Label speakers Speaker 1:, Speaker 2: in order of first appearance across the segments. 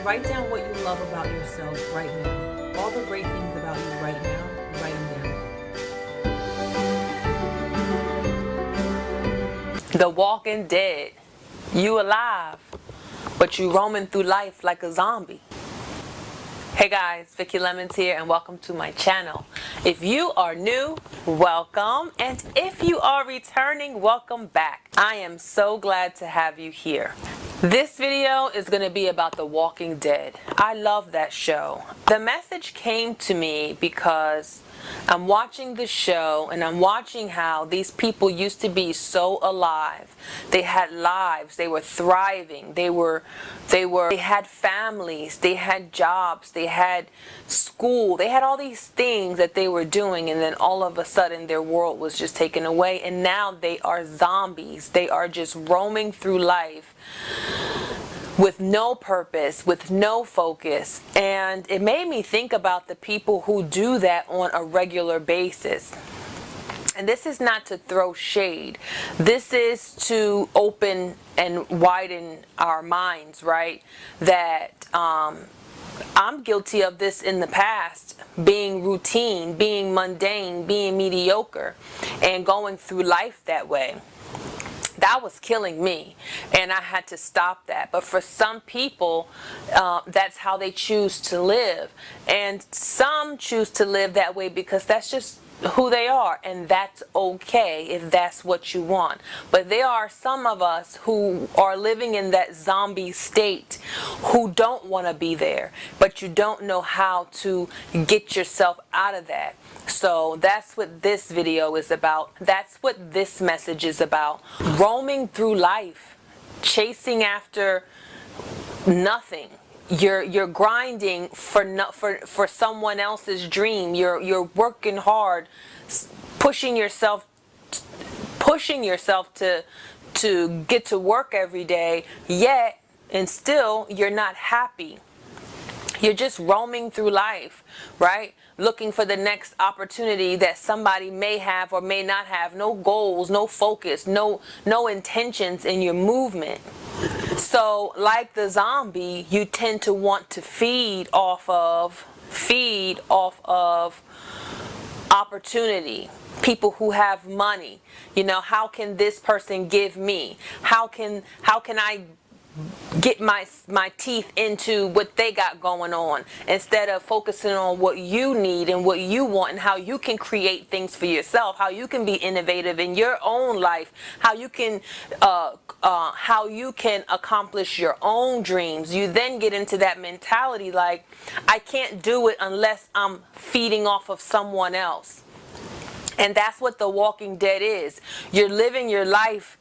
Speaker 1: Write down what you love about yourself right now. All the great things about you right now, write them down.
Speaker 2: The walking dead. You alive, but you roaming through life like a zombie. Hey guys, Vicky Lemons here and welcome to my channel. If you are new, welcome, and if you are returning, welcome back. I am so glad to have you here. This video is going to be about The Walking Dead. I love that show. The message came to me because I'm watching the show and I'm watching how these people used to be so alive. They had lives, they were thriving, they had families, they had jobs, they had school, they had all these things that they were doing, and then all of a sudden their world was just taken away, and now they are zombies. They are just roaming through life with no purpose, with no focus. And it made me think about the people who do that on a regular basis. And this is not to throw shade. This is to open and widen our minds, right? That I'm guilty of this in the past, being routine, being mundane, being mediocre, and going through life that way. That was killing me, and I had to stop that. But for some people, that's how they choose to live. And some choose to live that way because that's just who they are, and that's okay if that's what you want. But there are some of us who are living in that zombie state who don't want to be there, but you don't know how to get yourself out of that. So that's what this video is about. That's what this message is about. Roaming through life, chasing after nothing. You're grinding for someone else's dream. You're working hard, pushing yourself to get to work every day, yet and still you're not happy. You're just roaming through life, right? Looking for the next opportunity that somebody may have or may not have. No goals, no focus, no intentions in your movement. So like the zombie, you tend to want to feed off of opportunity. People who have money. You know, how can this person give me? How can I get my teeth into what they got going on, instead of focusing on what you need and what you want and how you can create things for yourself, how you can be innovative in your own life, how you can accomplish your own dreams. You then get into that mentality like, I can't do it unless I'm feeding off of someone else. And that's what The Walking Dead is. You're living your life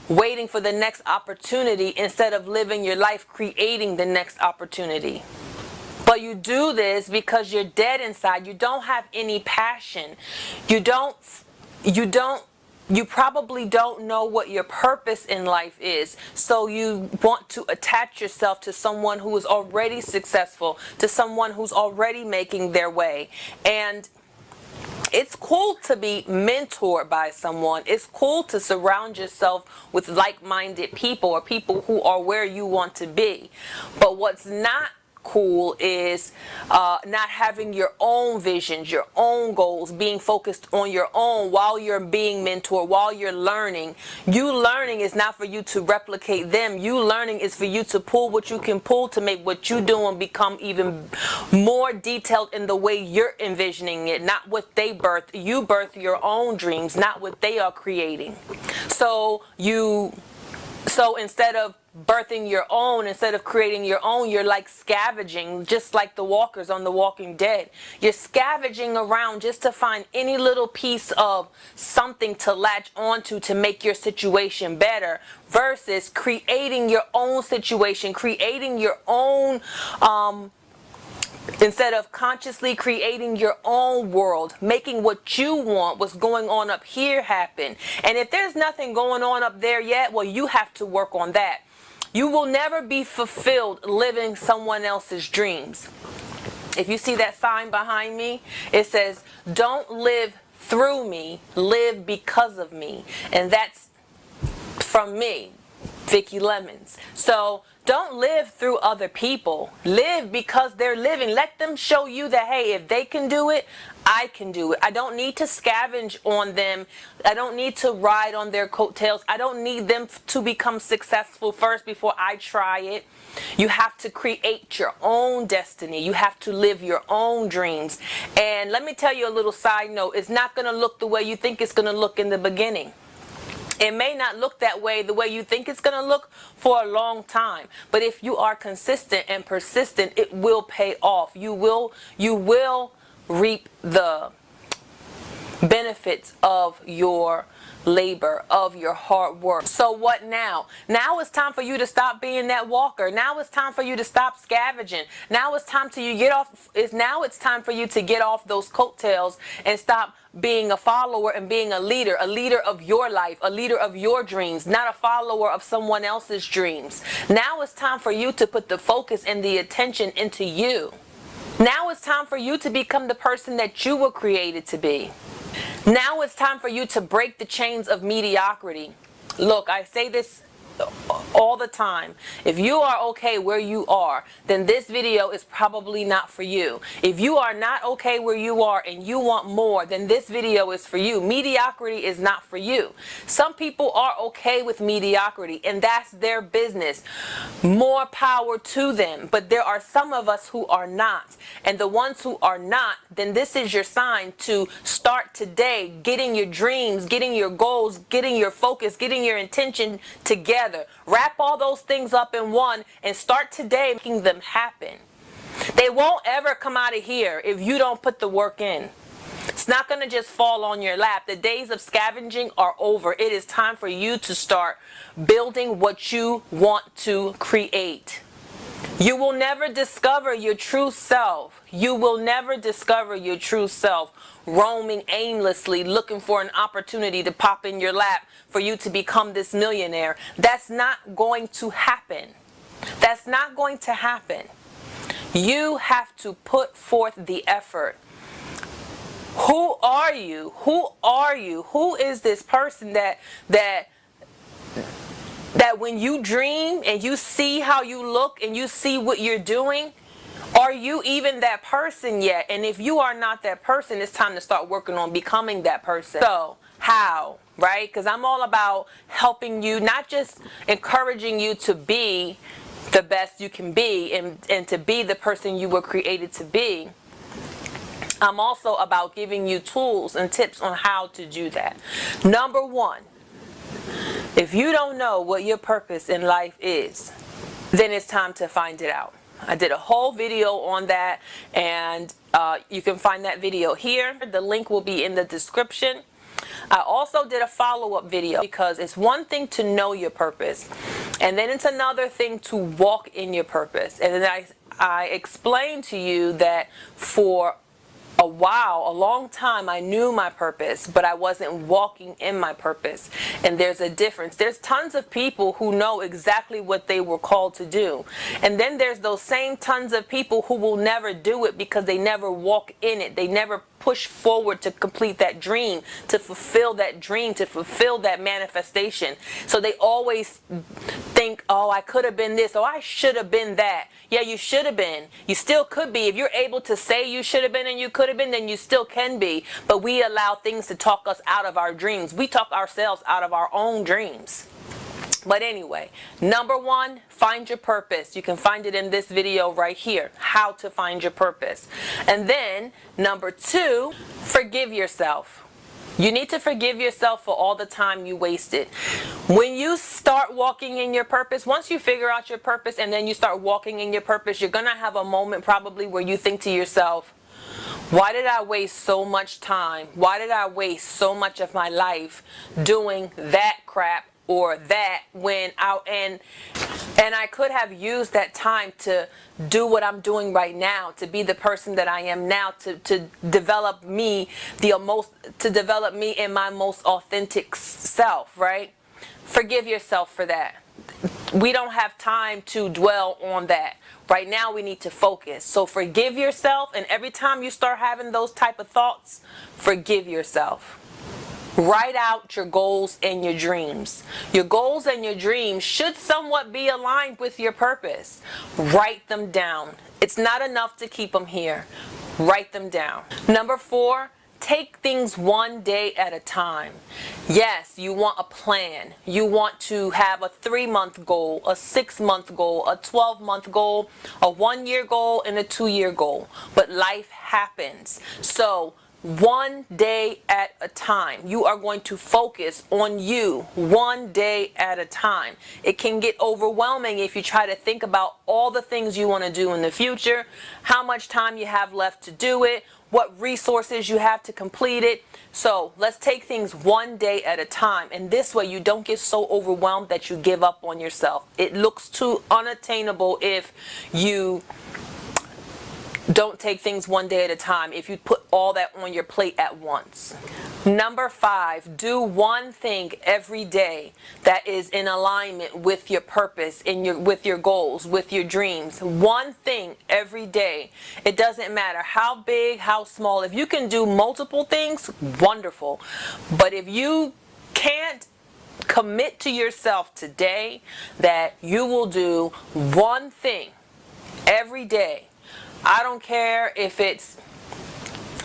Speaker 2: waiting for the next opportunity instead of living your life creating the next opportunity. But you do this because you're dead inside. You don't have any passion. You probably don't know what your purpose in life is. So you want to attach yourself to someone who is already successful, to someone who's already making their way. And it's cool to be mentored by someone. It's cool to surround yourself with like-minded people or people who are where you want to be. But what's not cool is not having your own visions, your own goals, being focused on your own while you're being mentored, while you're learning. You learning is not for you to replicate them. You learning is for you to pull what you can pull to make what you doing become even more detailed in the way you're envisioning it, not what they birth. You birth your own dreams, not what they are creating. So instead of birthing your own, instead of creating your own, you're like scavenging, just like the walkers on The Walking Dead. You're scavenging around just to find any little piece of something to latch onto to make your situation better, versus creating your own situation, creating your own instead of consciously creating your own world, making what you want, what's going on up here, happen. And if there's nothing going on up there yet, well, you have to work on that. You will never be fulfilled living someone else's dreams. If you see that sign behind me, it says, "Don't live through me, live because of me." And that's from me. Vicky Lemons. So don't live through other people. Live because they're living. Let them show you that, hey, if they can do it, I can do it. I don't need to scavenge on them. I don't need to ride on their coattails. I don't need them to become successful first before I try it. You have to create your own destiny. You have to live your own dreams. And let me tell you a little side note. It's not going to look the way you think it's going to look in the beginning. It may not look that way, the way you think it's going to look, for a long time. But if you are consistent and persistent, it will pay off. You will reap the benefits of your labor, of your hard work. So what now? Now it's time for you to stop being that walker. Now it's time for you to stop scavenging. Now it's time it's time for you to get off those coattails and stop being a follower and being a leader of your life, a leader of your dreams, not a follower of someone else's dreams. Now it's time for you to put the focus and the attention into you. Now it's time for you to become the person that you were created to be. Now it's time for you to break the chains of mediocrity. Look, I say this all the time. If you are okay where you are, then this video is probably not for you. If you are not okay where you are and you want more, then this video is for you. Mediocrity is not for you. Some people are okay with mediocrity, and that's their business. More power to them. But there are some of us who are not. And the ones who are not, then this is your sign to start today getting your dreams, getting your goals, getting your focus, getting your intention together. Wrap all those things up in one and start today making them happen. They won't ever come out of here if you don't put the work in. It's not going to just fall on your lap. The days of scavenging are over. It is time for you to start building what you want to create. You will never discover your true self. You will never discover your true self roaming aimlessly, looking for an opportunity to pop in your lap for you to become this millionaire. That's not going to happen. That's not going to happen. You have to put forth the effort. Who are you? Who are you? Who is this person that when you dream and you see how you look and you see what you're doing, are you even that person yet? And if you are not that person, it's time to start working on becoming that person. So, how? Right? Because I'm all about helping you, not just encouraging you to be the best you can be and to be the person you were created to be. I'm also about giving you tools and tips on how to do that. Number one, if you don't know what your purpose in life is, then it's time to find it out. I did a whole video on that, and you can find that video here. The link will be in the description. I also did a follow-up video because it's one thing to know your purpose, and then it's another thing to walk in your purpose. And then I explained to you that for a while, a long time, I knew my purpose, but I wasn't walking in my purpose. And there's a difference. There's tons of people who know exactly what they were called to do. And then there's those same tons of people who will never do it because they never walk in it. They never push forward to complete that dream, to fulfill that dream, to fulfill that manifestation. So they always think, oh, I could have been this, oh, I should have been that. Yeah, you should have been. You still could be. If you're able to say you should have been and you could have been, then you still can be. But we allow things to talk us out of our dreams. We talk ourselves out of our own dreams. But anyway, number one, find your purpose. You can find it in this video right here, how to find your purpose. And then, number two, forgive yourself. You need to forgive yourself for all the time you wasted. When you start walking in your purpose, once you figure out your purpose and then you start walking in your purpose, you're going to have a moment probably where you think to yourself, why did I waste so much time? Why did I waste so much of my life doing that crap or that when and I could have used that time to do what I'm doing right now, to be the person that I am now, to develop me in my most authentic self, right? Forgive yourself for that. We don't have time to dwell on that. Right now we need to focus. So forgive yourself, and every time you start having those type of thoughts, forgive yourself. Write out your goals and your dreams. Your goals and your dreams should somewhat be aligned with your purpose. Write them down. It's not enough to keep them here. Write them down. Number 4, take things one day at a time. Yes, you want a plan. You want to have a 3-month goal, a 6-month goal, a 12-month goal, a 1-year goal, and a 2-year goal. But life happens. So, one day at a time. You are going to focus on you one day at a time. It can get overwhelming if you try to think about all the things you want to do in the future, how much time you have left to do it, what resources you have to complete it. So let's take things one day at a time. And this way you don't get so overwhelmed that you give up on yourself. It looks too unattainable if you don't take things one day at a time, if you put all that on your plate at once. Number 5, do one thing every day that is in alignment with your purpose, with your goals, with your dreams. One thing every day. It doesn't matter how big, how small. If you can do multiple things, wonderful. But if you can't, commit to yourself today that you will do one thing every day. I don't care if it's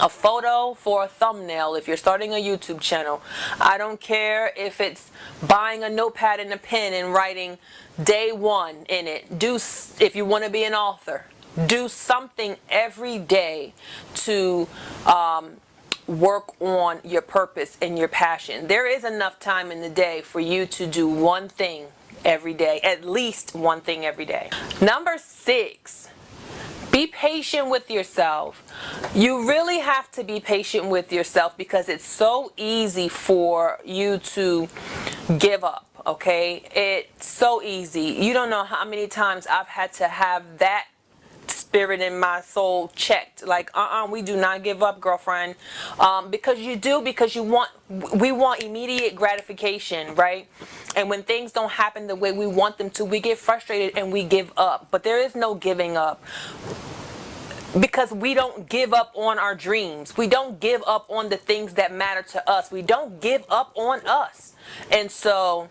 Speaker 2: a photo for a thumbnail, if you're starting a YouTube channel. I don't care if it's buying a notepad and a pen and writing day 1 in it. If you want to be an author, do something every day to work on your purpose and your passion. There is enough time in the day for you to do one thing every day, at least one thing every day. Number 6. Be patient with yourself. You really have to be patient with yourself because it's so easy for you to give up, okay? It's so easy. You don't know how many times I've had to have that spirit in my soul checked, like we do not give up, girlfriend, because we want immediate gratification, right? And when things don't happen the way we want them to, we get frustrated and we give up. But there is no giving up, because we don't give up on our dreams. We don't give up on the things that matter to us. We don't give up on us. And so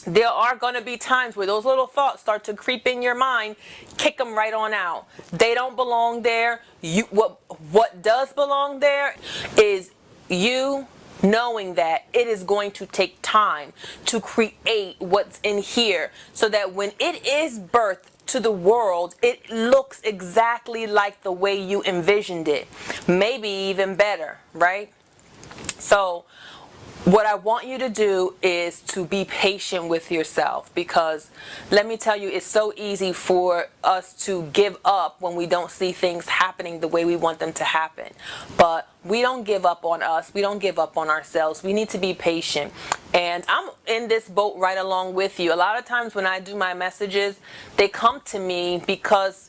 Speaker 2: there are going to be times where those little thoughts start to creep in your mind. Kick them right on out. They don't belong there. What does belong there is you knowing that it is going to take time to create what's in here, so that when it is birthed to the world, it looks exactly like the way you envisioned it, maybe even better, right? So what I want you to do is to be patient with yourself, because let me tell you, it's so easy for us to give up when we don't see things happening the way we want them to happen. But we don't give up on us. We don't give up on ourselves. We need to be patient. And I'm in this boat right along with you. A lot of times when I do my messages, they come to me because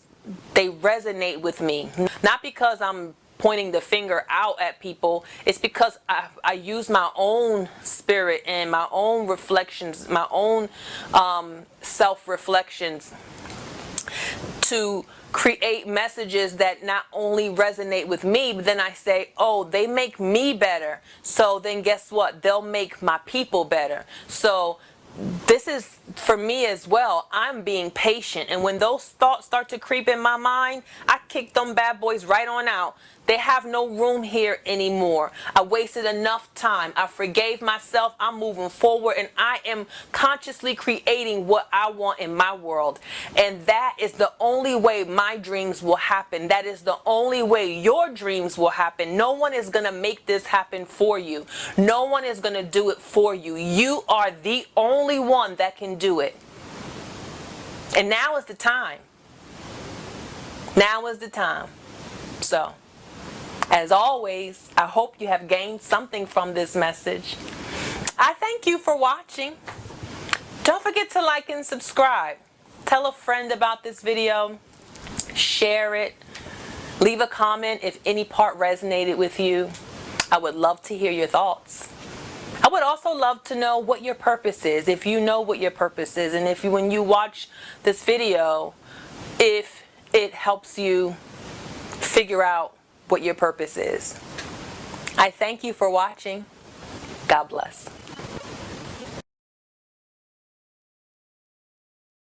Speaker 2: they resonate with me. Not because I'm pointing the finger out at people. It's because I use my own spirit and my own reflections, my own self-reflections to create messages that not only resonate with me, but then I say, oh, they make me better. So then guess what? They'll make my people better. So this is for me as well. I'm being patient. And when those thoughts start to creep in my mind, I kick them bad boys right on out. They have no room here anymore. I wasted enough time. I forgave myself. I'm moving forward, and I am consciously creating what I want in my world. And that is the only way my dreams will happen. That is the only way your dreams will happen. No one is going to make this happen for you. No one is going to do it for you. You are the only one that can do it. And now is the time. Now is the time. So, as always, I hope you have gained something from this message. I thank you for watching. Don't forget to like and subscribe. Tell a friend about this video. Share it. Leave a comment if any part resonated with you. I would love to hear your thoughts. I would also love to know what your purpose is, if you know what your purpose is, and if you, when you watch this video, if it helps you figure out what your purpose is. I thank you for watching. God bless.